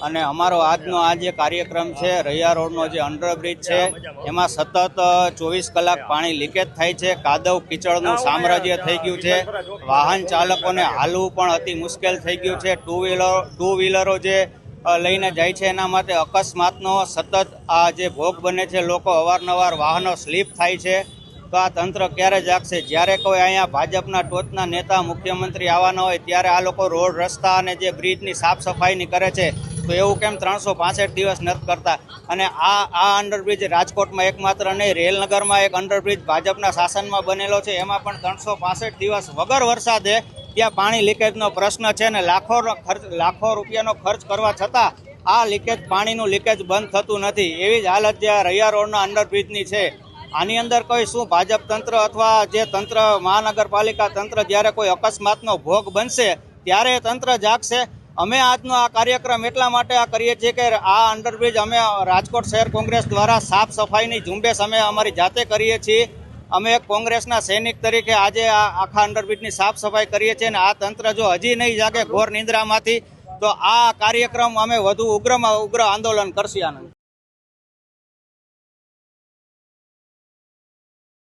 અને અમારો આજનો આ જે કાર્યક્રમ છે રૈયા રોડનો જે અંડરબ્રિજ છે એમાં સતત 24 કલાક પાણી લીકેજ થાય છે. કાદવ કીચડનું સામ્રાજ્ય થઈ ગયું છે. વાહન ચાલકોને હાલવું પણ અતિ મુશ્કેલ થઈ ગયું છે. ટુ વ્હીલરો જે લઈને જાય છે એના માટે અકસ્માતનો સતત આ જે ભોગ બને છે. લોકો અવારનવાર વાહનો સ્લીપ થાય છે. તો આ તંત્ર ક્યારે જાગશે? જ્યારે કોઈ અહીંયા ભાજપના ટોચના નેતા મુખ્યમંત્રી આવવાના હોય ત્યારે આ લોકો રોડ રસ્તા અને જે બ્રિજની સાફ સફાઈની કરે છે, તો એવું કેમ 365 દિવસ નથી કરતા? અને આ અંડરબ્રિજ રાજકોટમાં એકમાત્ર નહીં, રેલનગરમાં એક અંડરબ્રિજ ભાજપના શાસનમાં બનેલો છે, એમાં પણ 365 દિવસ વગર વરસાદે ત્યાં પાણી લીકેજનો પ્રશ્ન છે ને લાખો રૂપિયાનો ખર્ચ કરવા છતાં આ લીકેજ પાણીનું લીકેજ બંધ થતું નથી. એવી જ હાલત જે રૈયા રોડના અંડરબ્રિજની છે. આની અંદર કોઈ શું ભાજપ તંત્ર અથવા જે તંત્ર મહાનગરપાલિકા તંત્ર જ્યારે કોઈ અકસ્માતનો ભોગ બનશે ત્યારે તંત્ર જાગશે. અમે આજનો આ કાર્યક્રમ એટલા માટે આ કરીએ છીએ કે આ અંડરબ્રિજ અમે રાજકોટ શહેર કોંગ્રેસ દ્વારા સાફ સફાઈની ઝુંબેશ અમે અમારી જાતે કરીએ છીએ. અમે એક કોંગ્રેસના સૈનિક તરીકે આજે આ આખા અંડરબ્રિજની સાફ સફાઈ કરીએ છીએ અને આ તંત્ર જો હજી નહીં જાગે ઘોર નિંદ્રામાંથી, તો આ કાર્યક્રમ અમે વધુ ઉગ્રમાં ઉગ્ર આંદોલન કરશું. આનંદ